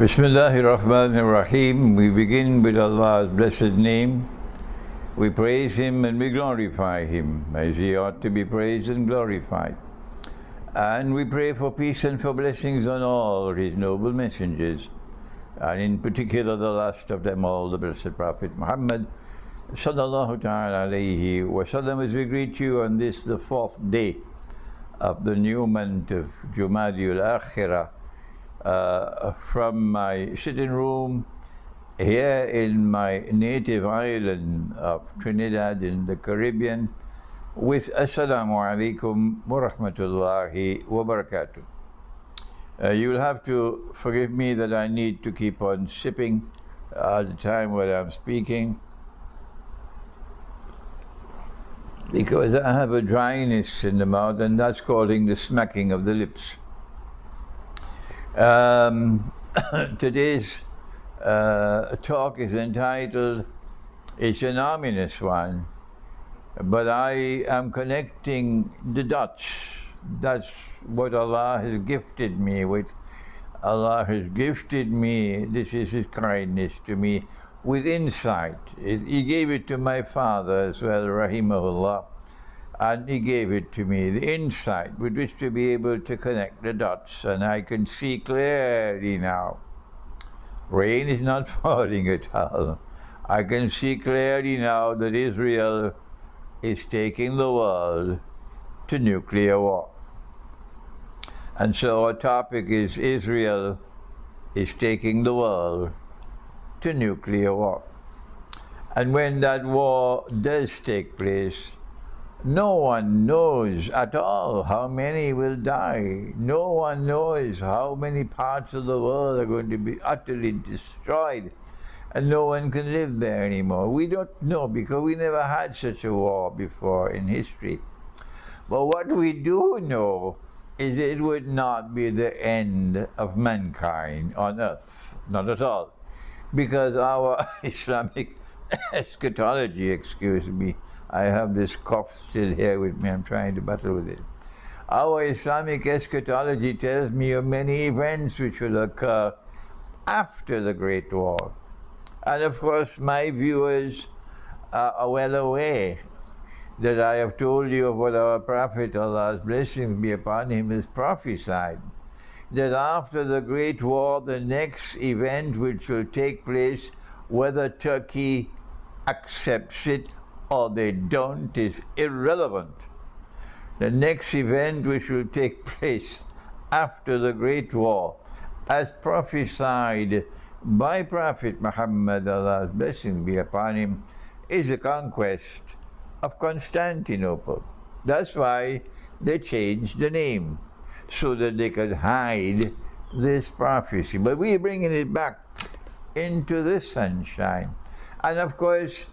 Bismillahirrahmanirrahim. We begin with Allah's blessed name. We praise Him and we glorify Him as He ought to be praised and glorified. And we pray for peace and for blessings on all His noble messengers, and in particular the last of them all, the blessed Prophet Muhammad sallallahu ta'ala alayhi wa sallam, as we greet you on this, the fourth day of the new month of Jumadi al-Akhirah, from my sitting room here in my native island of Trinidad in the Caribbean, with Assalamu alaikum wa rahmatullahi wa barakatuh. You'll have to forgive me that I need to keep on sipping at the time when I'm speaking, because I have a dryness in the mouth, and that's causing the smacking of the lips. Today's talk is entitled, it's an ominous one, but I am connecting the dots. That's what Allah has gifted me with. Allah has gifted me, this is His kindness to me, with insight. He gave it to my father as well, rahimahullah, and He gave it to me, the insight with which to be able to connect the dots, and I can see clearly now. Rain is not falling at all. I can see clearly now that Israel is taking the world to nuclear war. And so our topic is Israel is taking the world to nuclear war. And when that war does take place, no one knows at all how many will die. No one knows how many parts of the world are going to be utterly destroyed, and no one can live there anymore. We don't know, because we never had such a war before in history. But what we do know is it would not be the end of mankind on earth, not at all, because our Islamic eschatology, excuse me, I have this cough still here with me, I'm trying to battle with it. Our Islamic eschatology tells me of many events which will occur after the Great War. And of course, my viewers are well aware that I have told you of what our Prophet, Allah's blessings be upon him, has prophesied, that after the Great War, the next event which will take place, whether Turkey accepts it or they don't, is irrelevant. The next event which will take place after the Great War, as prophesied by Prophet Muhammad, Allah's blessings be upon him, is the conquest of Constantinople. That's why they changed the name, so that they could hide this prophecy. But we're bringing it back into the sunshine. And of course,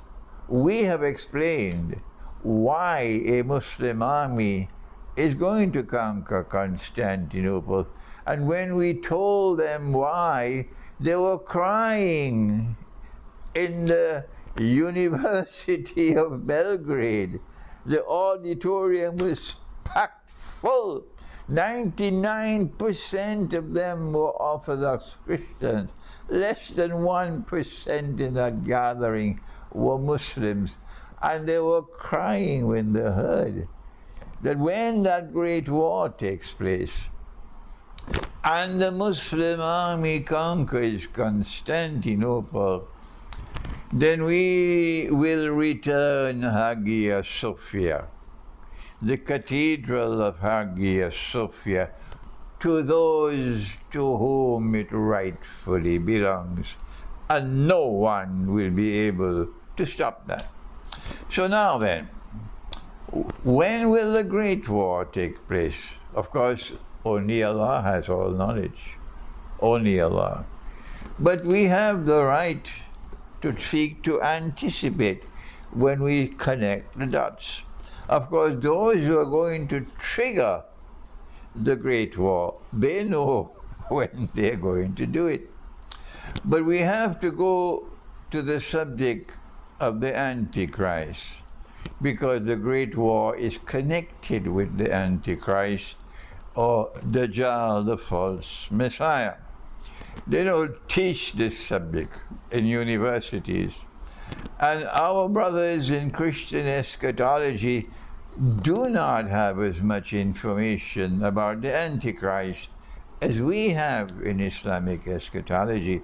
we have explained why a Muslim army is going to conquer Constantinople. And when we told them why, they were crying in the University of Belgrade. The auditorium was packed full. 99% of them were Orthodox Christians. Less than 1% in that gathering were Muslims. And they were crying when they heard that when that great war takes place and the Muslim army conquers Constantinople, then we will return Hagia Sophia, the cathedral of Hagia Sophia, to those to whom it rightfully belongs, and no one will be able to stop that. So now then, when will the Great War take place? Of course, only Allah has all knowledge. Only Allah. But we have the right to seek to anticipate when we connect the dots. Of course, those who are going to trigger the Great War, they know when they're going to do it. But we have to go to the subject of the Antichrist, because the Great War is connected with the Antichrist, or Dajjal, the false Messiah. They don't teach this subject in universities. And our brothers in Christian eschatology do not have as much information about the Antichrist as we have in Islamic eschatology.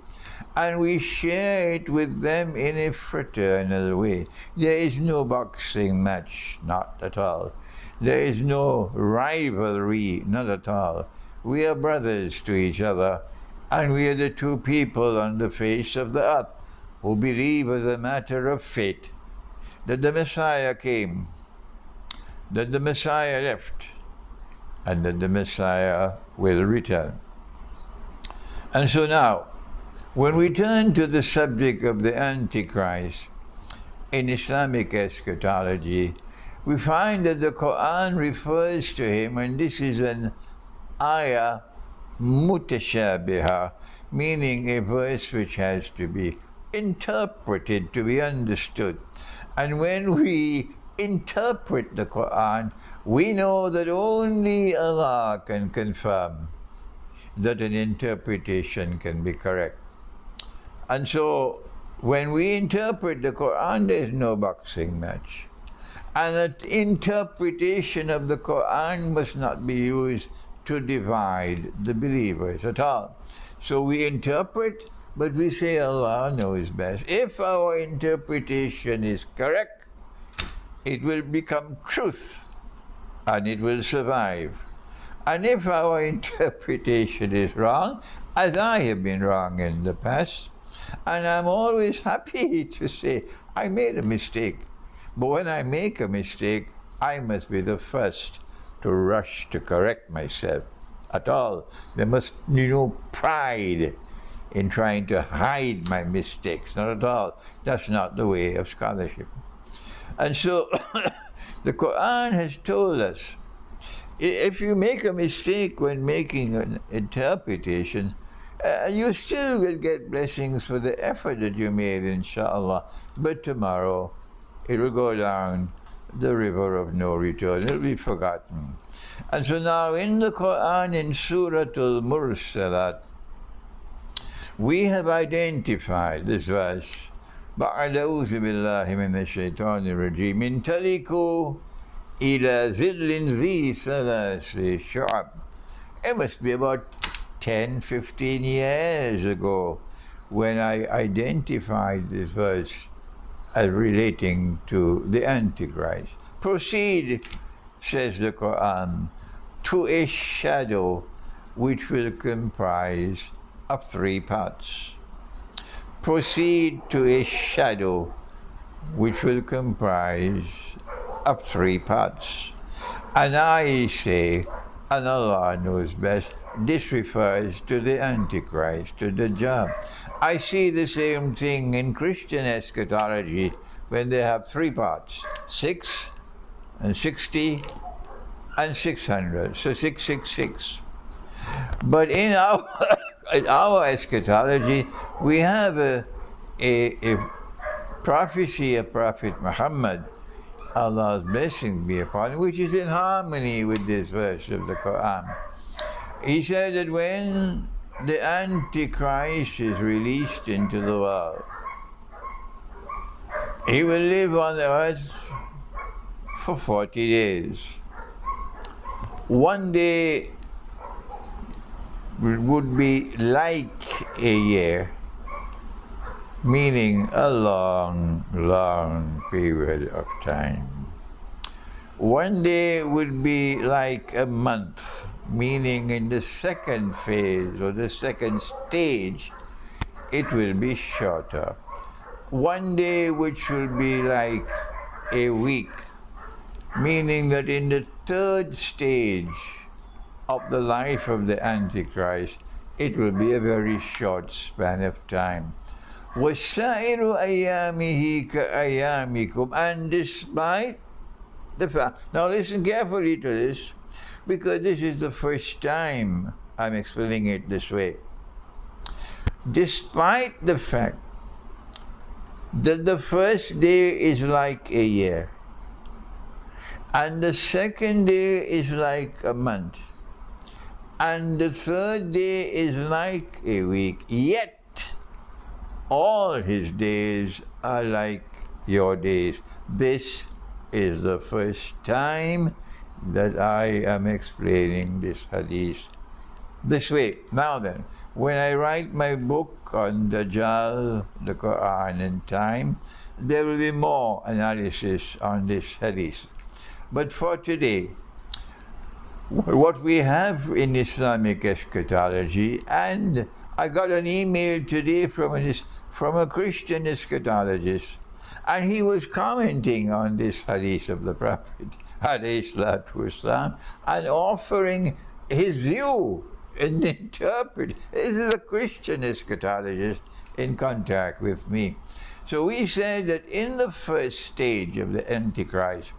And we share it with them in a fraternal way. There is no boxing match, not at all. There is no rivalry, not at all. We are brothers to each other, and we are the two people on the face of the earth who believe as a matter of fate that the Messiah came, that the Messiah left, and that the Messiah will return. And so now, when we turn to the subject of the Antichrist in Islamic eschatology, we find that the Quran refers to him, and this is an ayah mutashabiha, meaning a verse which has to be interpreted, to be understood. And when we interpret the Quran, we know that only Allah can confirm that an interpretation can be correct. And so, when we interpret the Quran, there is no boxing match. And that interpretation of the Quran must not be used to divide the believers at all. So we interpret, but we say Allah knows best. If our interpretation is correct, it will become truth, and it will survive. And if our interpretation is wrong, as I have been wrong in the past, and I'm always happy to say, I made a mistake. But when I make a mistake, I must be the first to rush to correct myself at all. There must be no pride in trying to hide my mistakes, not at all. That's not the way of scholarship. And so the Quran has told us, if you make a mistake when making an interpretation, you still will get blessings for the effort that you made, inshallah. But tomorrow, it will go down the river of no return. It will be forgotten. And so now in the Quran, in Surah Al-Mursalat, we have identified this verse. بَعْدَ أَعُوذُ بِاللَّهِ مِنَ الشَّيْطَانِ الرَّجِيمِ انطَلِقُوا إِلَى ظِلٍّ ذِي ثَلَاثِ شُعَبٍ. It must be about 10, 15 years ago when I identified this verse as relating to the Antichrist. Proceed, says the Quran, to a shadow which will comprise of 3 parts. Proceed to a shadow which will comprise of 3 parts. And I say, and Allah knows best, this refers to the Antichrist, to Dajjal. I see the same thing in Christian eschatology when they have 3 parts, 6 and 60 and 600, so 666. But in our eschatology, we have a prophecy of Prophet Muhammad, Allah's blessing be upon him, which is in harmony with this verse of the Quran. He said that when the Antichrist is released into the world, he will live on the earth for 40 days. One day would be like a year, meaning a long, long period of time. One day would be like a month, meaning in the second phase or the second stage, it will be shorter. One day which will be like a week, meaning that in the third stage of the life of the Antichrist, it will be a very short span of time. وَالسَّائِرُ أَيَّامِهِ كَأَيَّامِكُمْ. And despite the fact, now listen carefully to this, because this is the first time I'm explaining it this way. Despite the fact that the first day is like a year, and the second day is like a month, and the third day is like a week, yet all his days are like your days. This is the first time that I am explaining this hadith this way. Now then, when I write my book on Dajjal, the Quran and time, there will be more analysis on this hadith. But for today, what we have in Islamic eschatology, and I got an email today from a Christian eschatologist, and he was commenting on this hadith of the Prophet ﷺ and offering his view and interpret. This is a Christian eschatologist in contact with me. So we said that in the first stage of the Antichrist,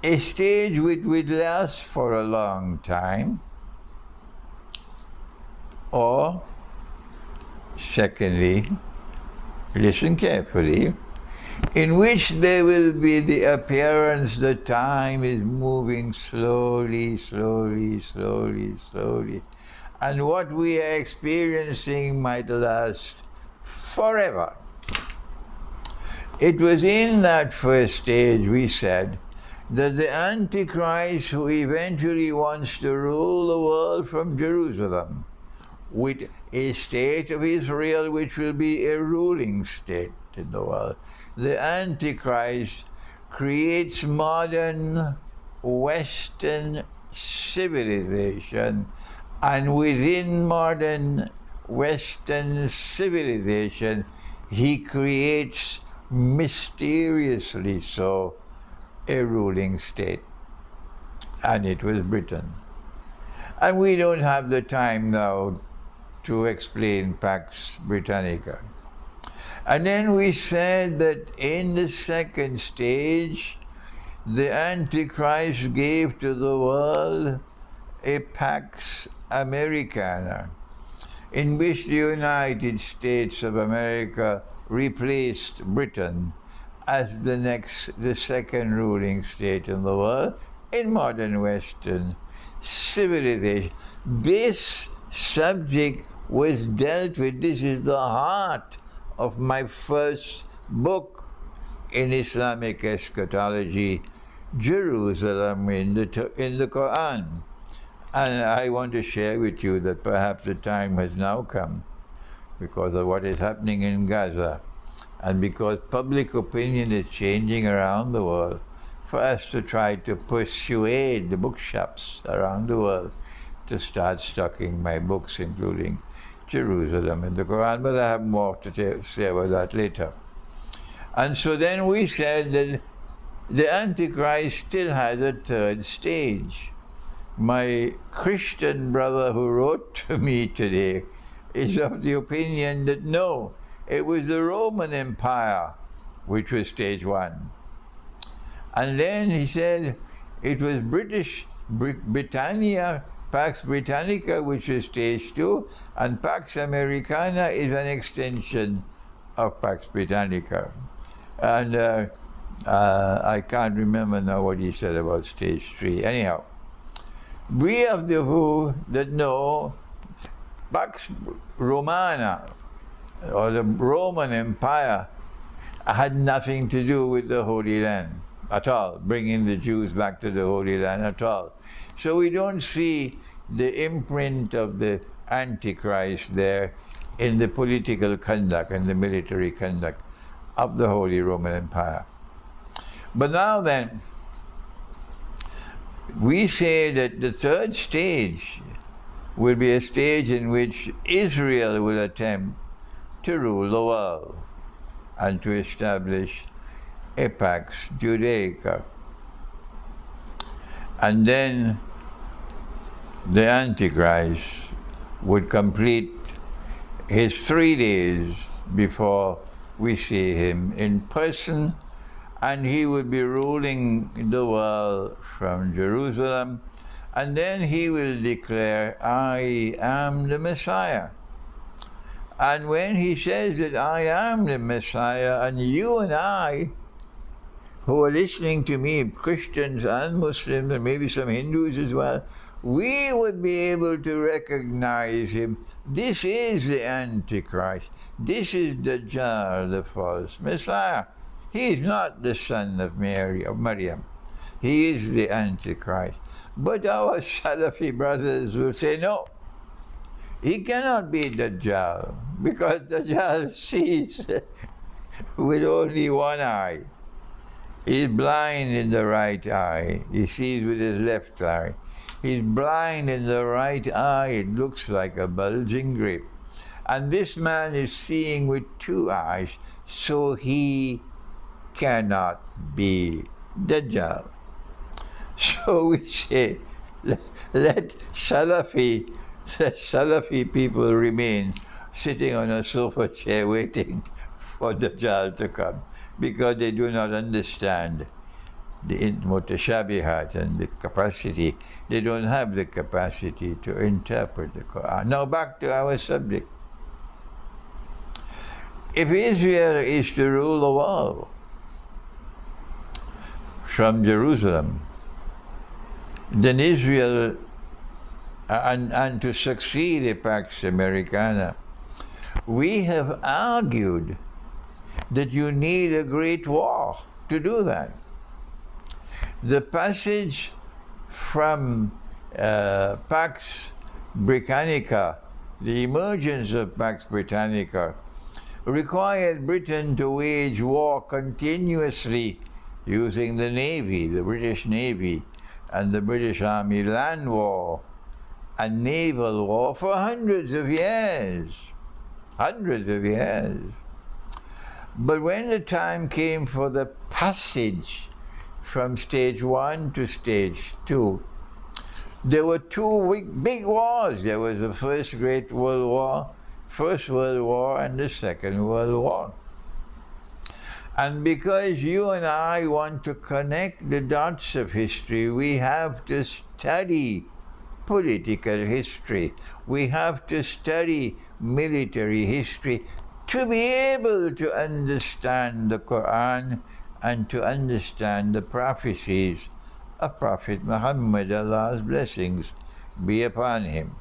a stage which would last for a long time, or secondly, listen carefully, in which there will be the appearance that time is moving slowly, slowly, slowly, slowly, and what we are experiencing might last forever. It was in that first stage, we said, that the Antichrist, who eventually wants to rule the world from Jerusalem, with a state of Israel which will be a ruling state in the world, the Antichrist creates modern Western civilization, and within modern Western civilization, he creates, mysteriously so, a ruling state. And it was Britain. And we don't have the time now to explain Pax Britannica. And then we said that in the second stage, the Antichrist gave to the world a Pax Americana, in which the United States of America replaced Britain as the second ruling state in the world in modern Western civilization. This subject was dealt with. This is the heart of my first book in Islamic eschatology, Jerusalem in the Quran. And I want to share with you that perhaps the time has now come, because of what is happening in Gaza, and because public opinion is changing around the world, for us to try to persuade the bookshops around the world to start stocking my books, including Jerusalem and the Quran. But I have more to say about that later. And so then we said that the Antichrist still has a third stage. My Christian brother who wrote to me today is of the opinion that no, it was the Roman Empire which was stage one. And then he said it was Britannia, Pax Britannica, which is stage two, and Pax Americana is an extension of Pax Britannica. And I can't remember now what he said about stage three. Anyhow, we have the view that no, Pax Romana, or the Roman Empire, had nothing to do with the Holy Land at all, bringing the Jews back to the Holy Land at all. So we don't see the imprint of the Antichrist there in the political conduct and the military conduct of the Holy Roman Empire. But now then, we say that the third stage will be a stage in which Israel will attempt to rule the world and to establish a Pax Judaica. And then the Antichrist would complete his 3 days before we see him in person, and he would be ruling the world from Jerusalem, and then he will declare, I am the Messiah. And when he says that I am the Messiah, and you and I, who are listening to me, Christians and Muslims, and maybe some Hindus as well, we would be able to recognize him. This is the Antichrist. This is Dajjal, the false Messiah. He is not the son of Maryam. He is the Antichrist. But our Salafi brothers will say, no, he cannot be Dajjal, because Dajjal sees with only one eye. He's blind in the right eye. He sees with his left eye. He's blind in the right eye. It looks like a bulging grape. And this man is seeing with two eyes, so he cannot be Dajjal. So we say, let Salafi people remain sitting on a sofa chair waiting for Dajjal to come, because they do not understand the mutashabihat and the capacity. They don't have the capacity to interpret the Quran. Now back to our subject. If Israel is to rule the world from Jerusalem, then Israel, and to succeed the Pax Americana, we have argued that you need a great war to do that. The passage from Pax Britannica, the emergence of Pax Britannica, required Britain to wage war continuously using the Navy, the British Navy, and the British Army land war and naval war for hundreds of years. Hundreds of years. But when the time came for the passage from stage 1 to stage 2, there were two big wars. There was the First Great World War, First World War, and the Second World War. And because you and I want to connect the dots of history, we have to study political history. We have to study military history to be able to understand the Quran and to understand the prophecies of Prophet Muhammad, Allah's blessings be upon him.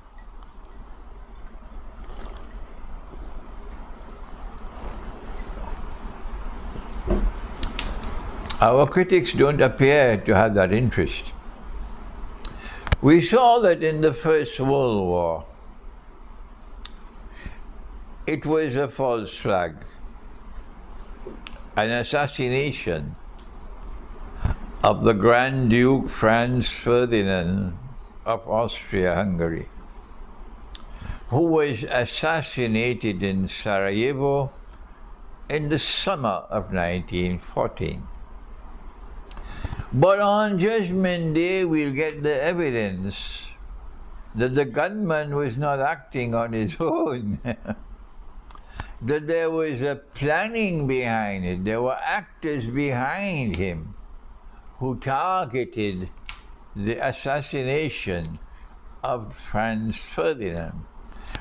Our critics don't appear to have that interest. We saw that in the First World War, it was a false flag, an assassination of the Grand Duke Franz Ferdinand of Austria-Hungary, who was assassinated in Sarajevo in the summer of 1914. But on Judgment Day, we'll get the evidence that the gunman was not acting on his own, that there was a planning behind it. There were actors behind him who targeted the assassination of Franz Ferdinand,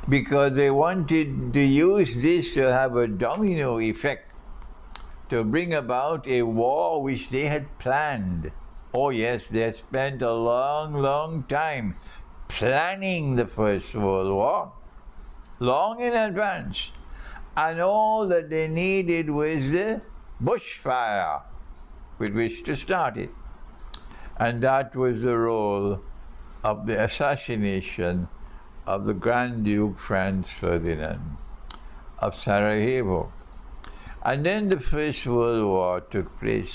because they wanted to use this to have a domino effect, to bring about a war which they had planned. Oh yes, they had spent a long, long time planning the First World War, long in advance. And all that they needed was the bushfire with which to start it. And that was the role of the assassination of the Grand Duke Franz Ferdinand of Sarajevo. And then the First World War took place.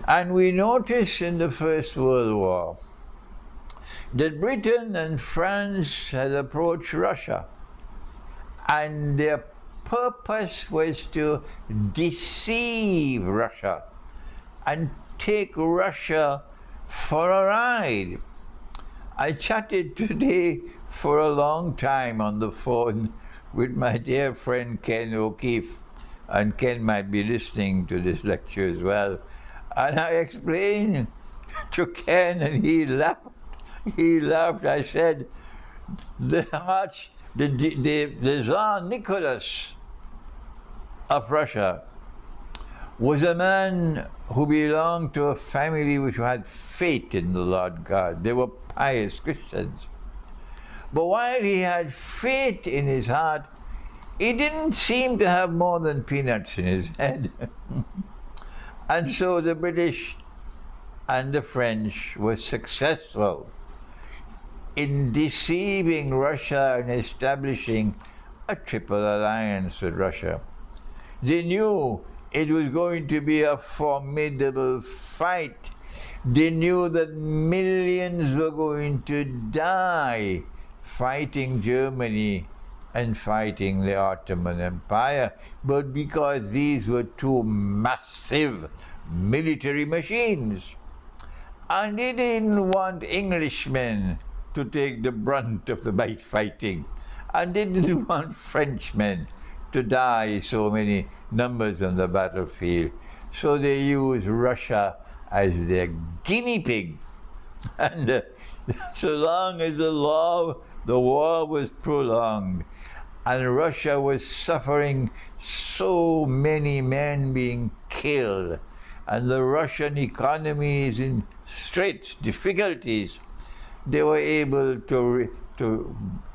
And we notice in the First World War that Britain and France had approached Russia, and their purpose was to deceive Russia and take Russia for a ride. I chatted today for a long time on the phone with my dear friend Ken O'Keefe, and Ken might be listening to this lecture as well. And I explained to Ken, and he laughed. He laughed. I said, the Tsar Nicholas of Russia was a man who belonged to a family which had faith in the Lord God. They were pious Christians. But while he had faith in his heart, he didn't seem to have more than peanuts in his head. And so the British and the French were successful in deceiving Russia and establishing a triple alliance with Russia. They knew it was going to be a formidable fight. They knew that millions were going to die fighting Germany and fighting the Ottoman Empire, but because these were two massive military machines. And they didn't want Englishmen to take the brunt of the fighting. And they didn't want Frenchmen to die so many numbers on the battlefield. So they used Russia as their guinea pig. And so long as the war was prolonged, and Russia was suffering so many men being killed, and the Russian economy is in straits, difficulties, they were able to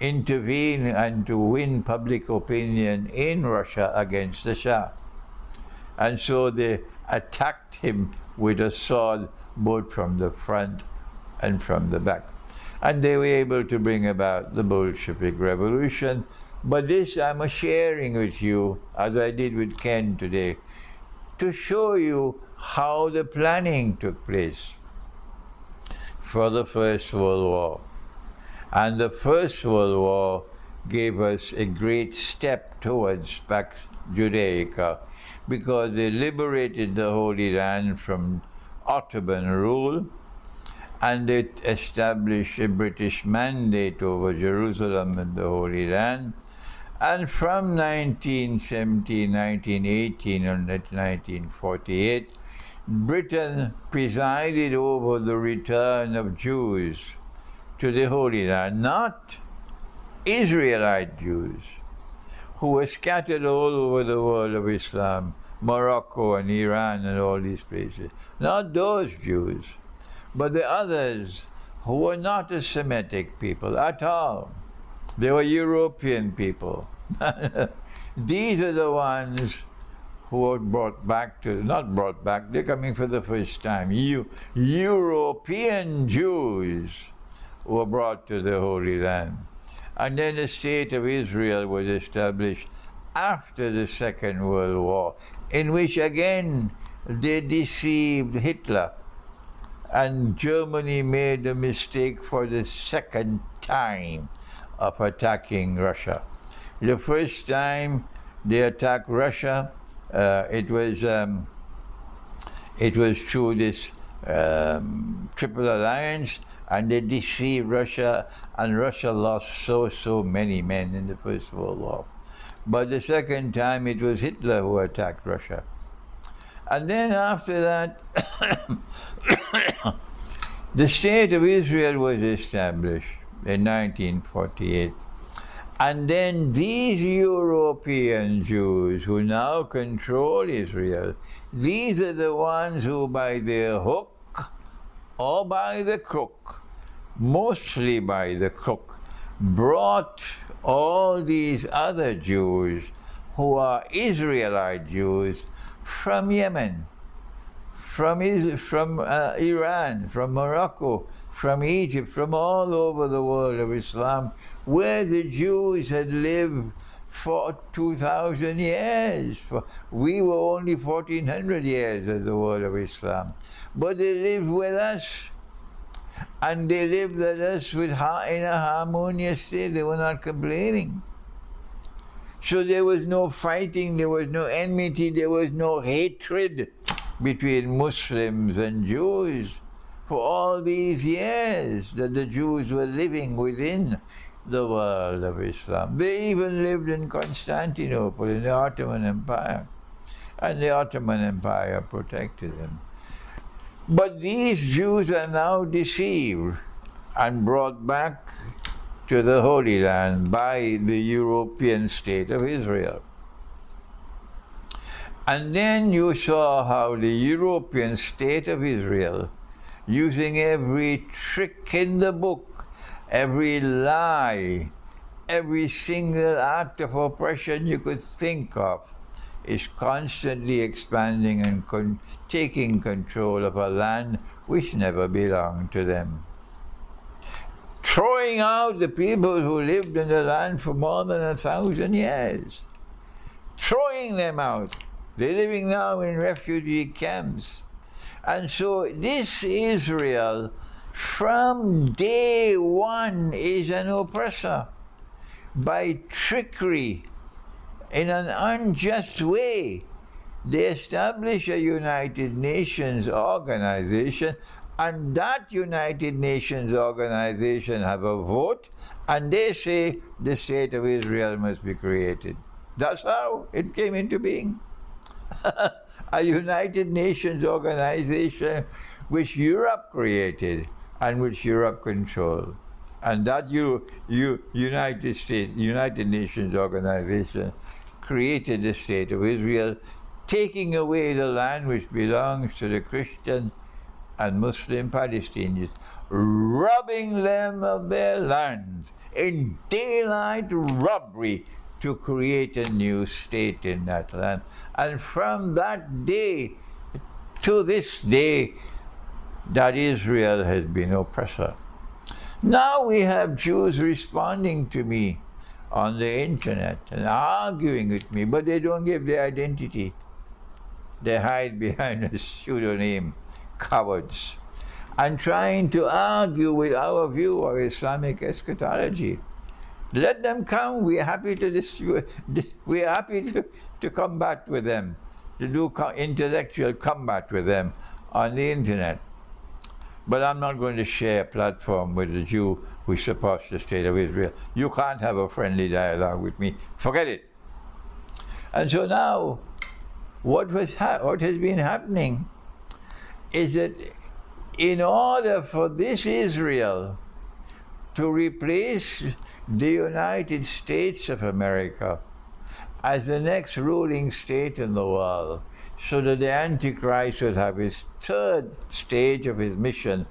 intervene and to win public opinion in Russia against the Shah. And so they attacked him with a sword both from the front and from the back. And they were able to bring about the Bolshevik Revolution. But this I'm sharing with you, as I did with Ken today, to show you how the planning took place for the First World War. And the First World War gave us a great step towards Pax Judaica, because they liberated the Holy Land from Ottoman rule, and they established a British mandate over Jerusalem and the Holy Land. And from 1917, 1918, and 1948, Britain presided over the return of Jews to the Holy Land, not Israelite Jews, who were scattered all over the world of Islam, Morocco and Iran and all these places. Not those Jews, but the others who were not a Semitic people at all. They were European people. These are the ones who were brought back to, not brought back, they're coming for the first time. European Jews were brought to the Holy Land. And then the state of Israel was established after the Second World War, in which again they deceived Hitler. And Germany made the mistake for the second time of attacking Russia. The first time they attacked Russia, it was through this triple alliance, and they deceived Russia, and Russia lost so many men in the First World War. But the second time it was Hitler who attacked Russia. And then after that, the State of Israel was established in 1948. And then these European Jews who now control Israel, these are the ones who by their hook or by the crook, mostly by the crook, brought all these other Jews who are Israelite Jews from Yemen, from Iran, from Morocco, from Egypt, from all over the world of Islam, where the Jews had lived for 2,000 years. We were only 1,400 years as the world of Islam. But they lived with us, and they lived with us in a harmonious state. They were not complaining. So there was no fighting, there was no enmity, there was no hatred between Muslims and Jews for all these years that the Jews were living within the world of Islam. They even lived in Constantinople, in the Ottoman Empire, and the Ottoman Empire protected them. But these Jews are now deceived and brought back to the Holy Land by the European state of Israel. And then you saw how the European state of Israel, using every trick in the book, every lie, every single act of oppression you could think of, is constantly expanding and taking control of a land which never belonged to them. Throwing out the people who lived in the land for more than 1,000 years. Throwing them out. They're living now in refugee camps. And so this Israel, from day one, is an oppressor. By trickery, in an unjust way, they establish a United Nations organization, and that United Nations organization have a vote, and they say the state of Israel must be created. That's how it came into being. A United Nations organization which Europe created and which Europe controlled. And that United Nations organization created the state of Israel, taking away the land which belongs to the Christian and Muslim Palestinians, robbing them of their land in daylight robbery to create a new state in that land. And from that day to this day, that Israel has been oppressor. Now we have Jews responding to me on the internet and arguing with me, but they don't give their identity. They hide behind a pseudonym, cowards, and trying to argue with our view of Islamic eschatology. Let them come. We're happy to combat with them, to do intellectual combat with them on the internet. But I'm not going to share a platform with a Jew who supports the state of Israel. You can't have a friendly dialogue with me. Forget it. And so now, what has been happening is that in order for this Israel to replace the United States of America as the next ruling state in the world, so that the Antichrist would have his third stage of his mission,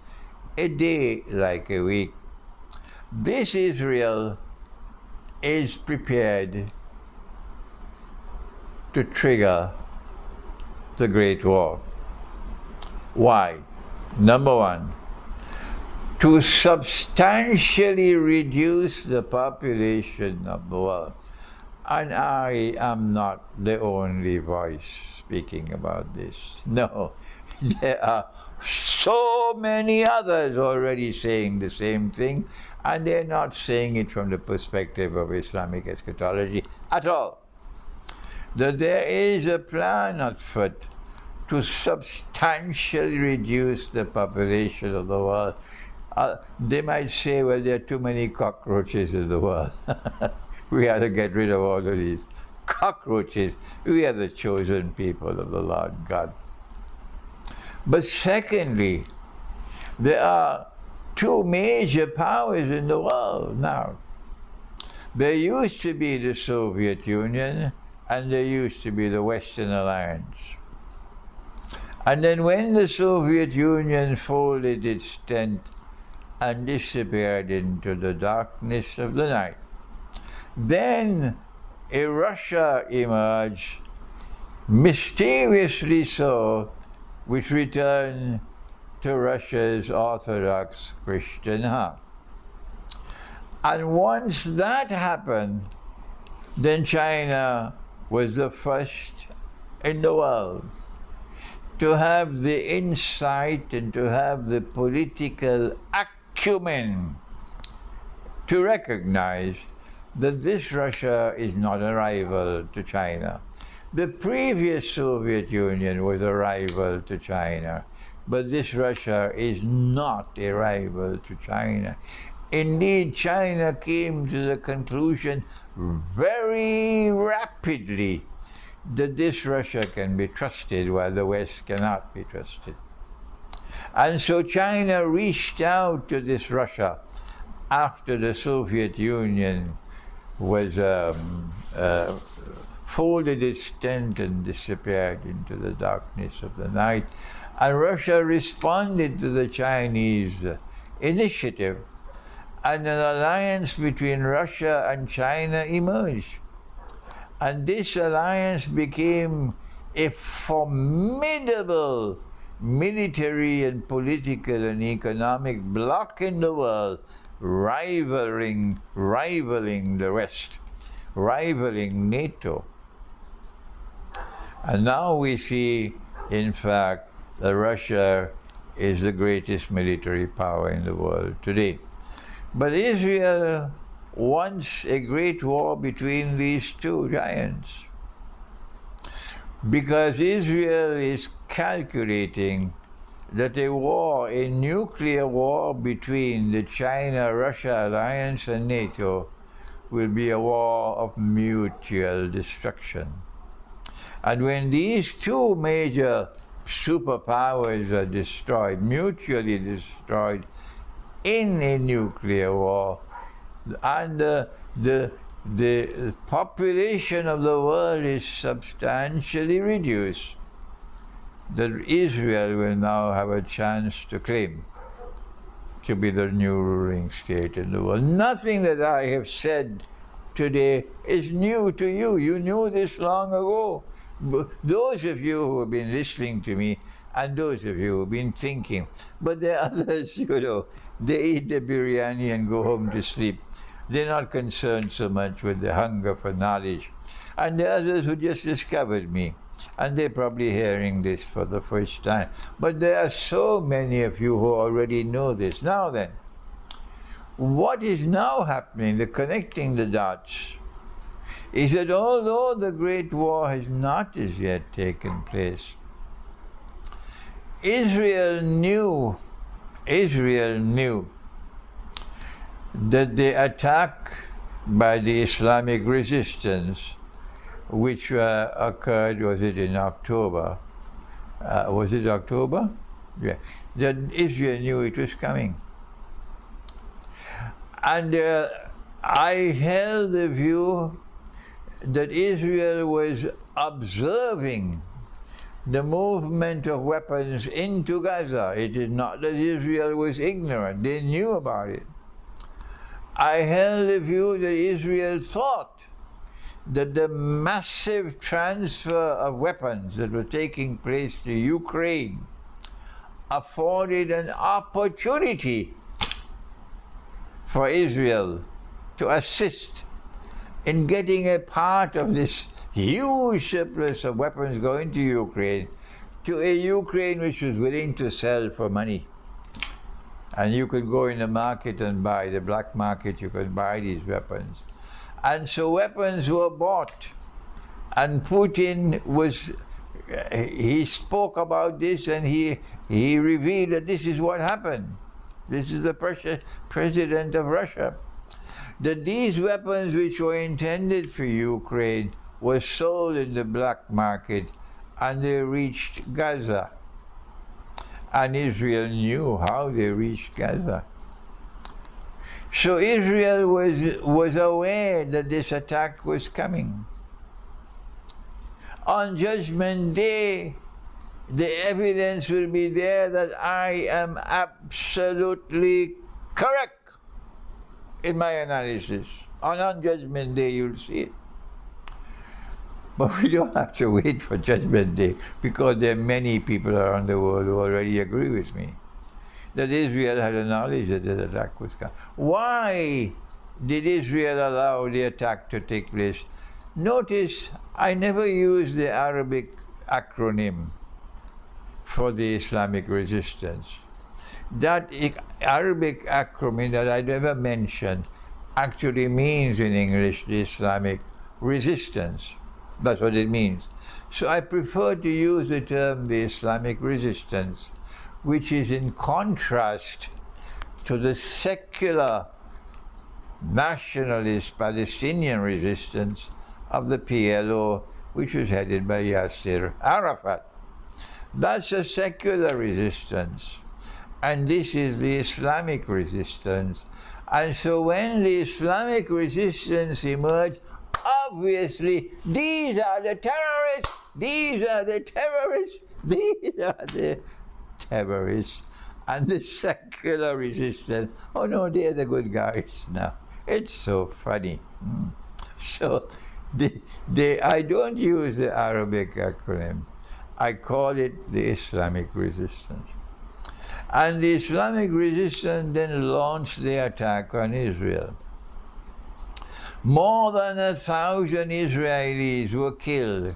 a day like a week. This Israel is prepared to trigger the Great War. Why? Number one, to substantially reduce the population of the world. And I am not the only voice speaking about this. No, there are so many others already saying the same thing, and they're not saying it from the perspective of Islamic eschatology at all. That there is a plan afoot to substantially reduce the population of the world. They might say, well, there are too many cockroaches in the world. We have to get rid of all of these cockroaches. We are the chosen people of the Lord God. But secondly, there are two major powers in the world now. There used to be the Soviet Union, and there used to be the Western Alliance. And then when the Soviet Union folded its tent and disappeared into the darkness of the night, then a Russia emerged, mysteriously so, which returned to Russia's Orthodox Christian heart. And once that happened, then China was the first in the world to have the insight and to have the political acumen to recognize that this Russia is not a rival to China. The previous Soviet Union was a rival to China, but this Russia is not a rival to China. Indeed, China came to the conclusion very rapidly that this Russia can be trusted while the West cannot be trusted. And so China reached out to this Russia after the Soviet Union was folded its tent and disappeared into the darkness of the night. And Russia responded to the Chinese initiative, and an alliance between Russia and China emerged. And this alliance became a formidable military and political and economic bloc in the world, rivaling the West, rivaling NATO. And now we see, in fact, that Russia is the greatest military power in the world today. But Israel wants a great war between these two giants, because Israel is calculating that a war, a nuclear war between the China-Russia alliance and NATO, will be a war of mutual destruction. And when these two major superpowers are destroyed, mutually destroyed in a nuclear war, and the population of the world is substantially reduced, that Israel will now have a chance to claim to be the new ruling state in the world. Nothing that I have said today is new to you. You knew this long ago. Those of you who have been listening to me, and those of you who have been thinking. But there are others, they eat the biryani and go home to sleep. They're not concerned so much with the hunger for knowledge. And there are others who just discovered me, and they're probably hearing this for the first time. But there are so many of you who already know this. Now then, what is now happening, the connecting the dots, is that although the Great War has not as yet taken place, Israel knew that the attack by the Islamic resistance, which occurred, was it in October? Was it October? Yeah. That Israel knew it was coming. And I held the view that Israel was observing the movement of weapons into Gaza. It is not that Israel was ignorant. They knew about it. I held the view that Israel thought that the massive transfer of weapons that were taking place to Ukraine afforded an opportunity for Israel to assist in getting a part of this huge surplus of weapons going to Ukraine, to a Ukraine which was willing to sell for money. And you could go in the market and buy, the black market, you could buy these weapons. And so weapons were bought. And Putin he spoke about this, and he revealed that this is what happened. This is the president of Russia. That these weapons which were intended for Ukraine were sold in the black market, and they reached Gaza. And Israel knew how they reached Gaza. So Israel was aware that this attack was coming. On Judgment Day, the evidence will be there that I am absolutely correct in my analysis. On Judgment Day, you'll see it. But we don't have to wait for Judgment Day, because there are many people around the world who already agree with me that Israel had a knowledge that the attack was coming. Why did Israel allow the attack to take place? Notice I never used the Arabic acronym for the Islamic resistance. That Arabic acronym that I never mentioned actually means in English the Islamic resistance. That's what it means. So I prefer to use the term the Islamic resistance, which is in contrast to the secular nationalist Palestinian resistance of the PLO, which was headed by Yasser Arafat. That's a secular resistance, and this is the Islamic resistance. And so when the Islamic resistance emerged, obviously, these are the terrorists, these are the terrorists, these are the terrorists. And the secular resistance, oh no, they're the good guys now. It's so funny. So I don't use the Arabic acronym. I call it the Islamic resistance. And the Islamic resistance then launched the attack on Israel. More than 1,000 Israelis were killed,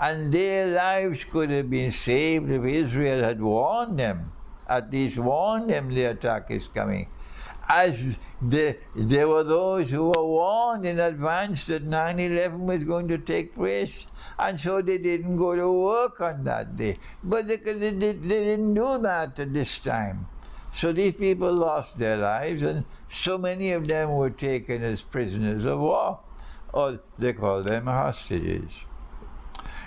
and their lives could have been saved if Israel had warned them, at least warned them the attack is coming. As there were those who were warned in advance that 9/11 was going to take place, and so they didn't go to work on that day. But they didn't do that at this time. So these people lost their lives, and so many of them were taken as prisoners of war, or they call them hostages.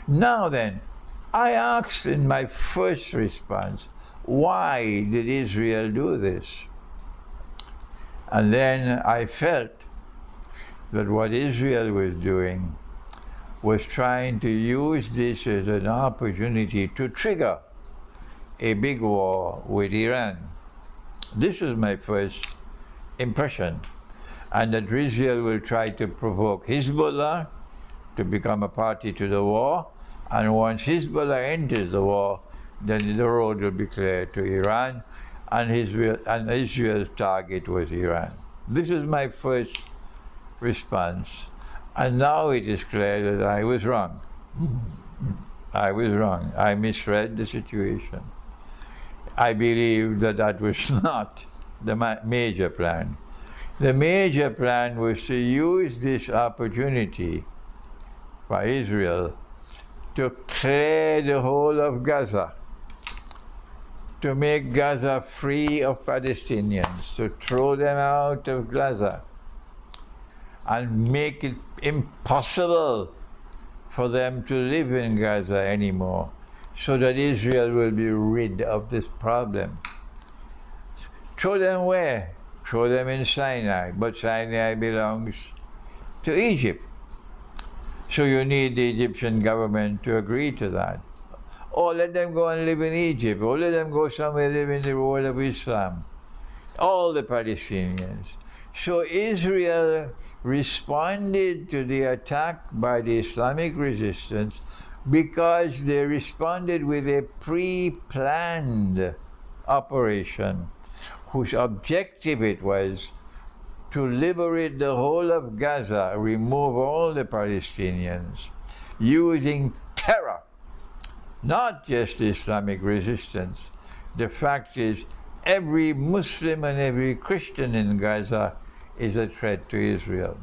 Now then, I asked in my first response, why did Israel do this? And then I felt that what Israel was doing was trying to use this as an opportunity to trigger a big war with Iran. This was my first impression. And that Israel will try to provoke Hezbollah to become a party to the war. And once Hezbollah enters the war, then the road will be clear to Iran. And Israel's target was Iran. This is my first response. And now it is clear that I was wrong. I was wrong. I misread the situation. I believe that that was not the major plan. The major plan was to use this opportunity by Israel to clear the whole of Gaza, to make Gaza free of Palestinians, to throw them out of Gaza, and make it impossible for them to live in Gaza anymore, so that Israel will be rid of this problem. Throw them where? Throw them in Sinai, but Sinai belongs to Egypt. So you need the Egyptian government to agree to that. Or let them go and live in Egypt, or let them go somewhere live in the world of Islam. All the Palestinians. So Israel responded to the attack by the Islamic resistance because they responded with a pre-planned operation whose objective it was to liberate the whole of Gaza, remove all the Palestinians, using terror. Not just Islamic resistance. The fact is, every Muslim and every Christian in Gaza is a threat to Israel.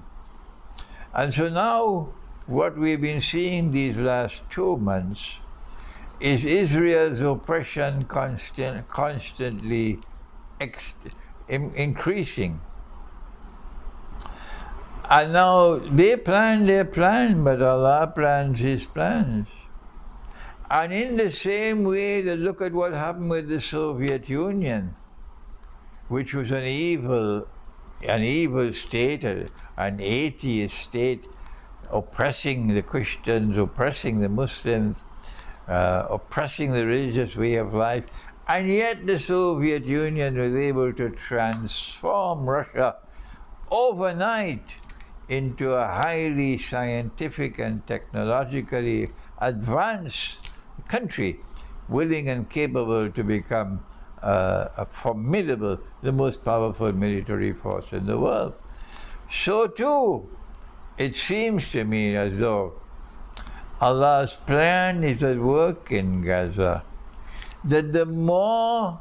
And so now, what we've been seeing these last 2 months is Israel's oppression constantly increasing. And now they plan their plan, but Allah plans His plans. And in the same way, that look at what happened with the Soviet Union, which was an evil state, an atheist state, oppressing the Christians, oppressing the Muslims, oppressing the religious way of life. And yet the Soviet Union was able to transform Russia overnight into a highly scientific and technologically advanced country, willing and capable to become a formidable, the most powerful military force in the world. So too, it seems to me as though Allah's plan is at work in Gaza, that the more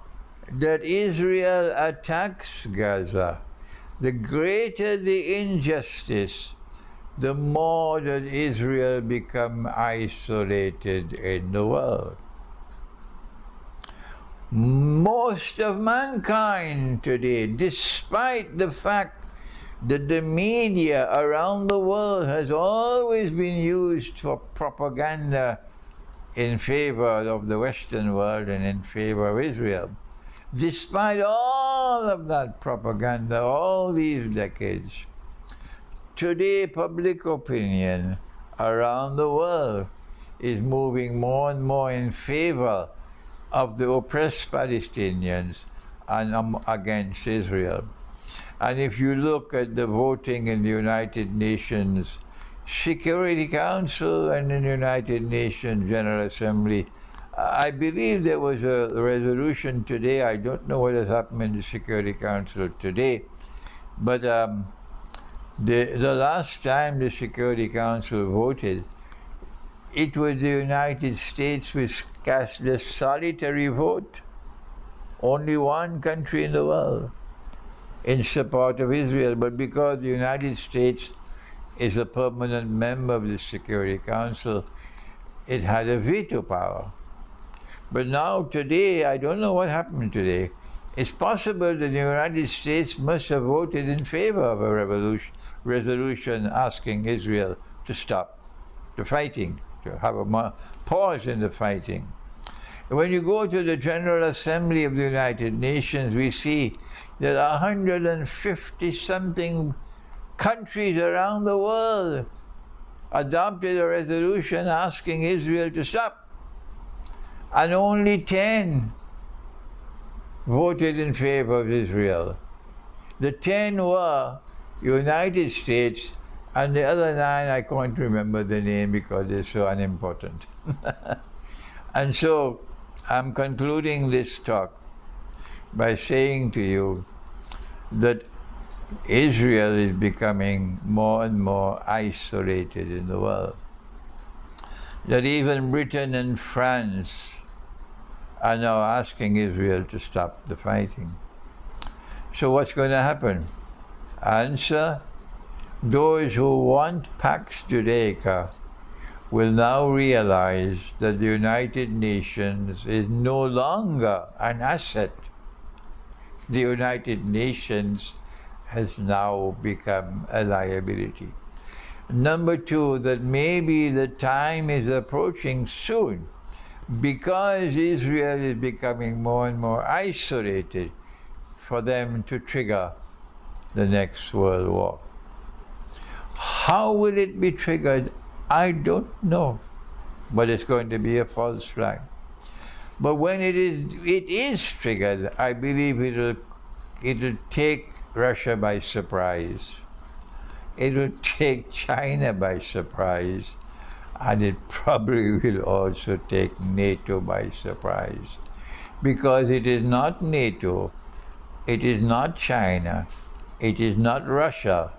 that Israel attacks Gaza, the greater the injustice, the more that Israel becomes isolated in the world. Most of mankind today, despite the fact that the media around the world has always been used for propaganda in favor of the Western world and in favor of Israel, despite all of that propaganda, all these decades, today public opinion around the world is moving more and more in favor of the oppressed Palestinians and against Israel. And if you look at the voting in the United Nations Security Council and in the United Nations General Assembly, I believe there was a resolution today. I don't know what has happened in the Security Council today, but the last time the Security Council voted, it was the United States which cast the solitary vote, only one country in the world, in support of Israel. But because the United States is a permanent member of the Security Council, it had a veto power. But now today, I don't know what happened today. It's possible that the United States must have voted in favor of a resolution asking Israel to stop the fighting, to have a pause in the fighting. When you go to the General Assembly of the United Nations, we see that 150-something countries around the world adopted a resolution asking Israel to stop. And only 10 voted in favor of Israel. The 10 were United States, and the other 9, I can't remember the name because they're so unimportant. And so I'm concluding this talk by saying to you that Israel is becoming more and more isolated in the world. That even Britain and France are now asking Israel to stop the fighting. So what's going to happen? Answer: those who want Pax Judaica will now realize that the United Nations is no longer an asset. The United Nations has now become a liability. Number 2, that maybe the time is approaching soon, because Israel is becoming more and more isolated, for them to trigger the next world war. How will it be triggered? I don't know, but it's going to be a false flag. But when it is triggered, I believe it'll take Russia by surprise. It will take China by surprise, and it probably will also take NATO by surprise. Because it is not NATO, it is not China, it is not Russia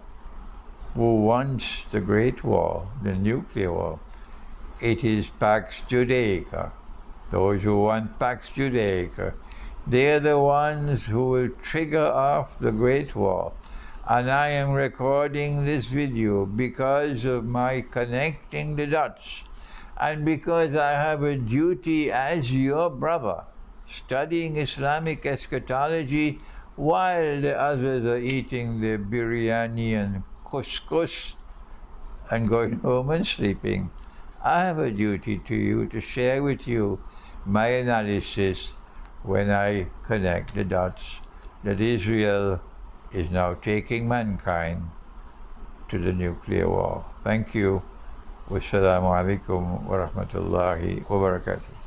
who wants the Great War, the nuclear war. It is Pax Judaica. Those who want Pax Judaica, they are the ones who will trigger off the Great War. And I am recording this video because of my connecting the dots, and because I have a duty as your brother, studying Islamic eschatology while the others are eating their biryani and couscous and going home and sleeping. I have a duty to you to share with you my analysis when I connect the dots that Israel is now taking mankind to the nuclear war. Thank you. Wassalamu alaikum wa rahmatullahi wa barakatuh.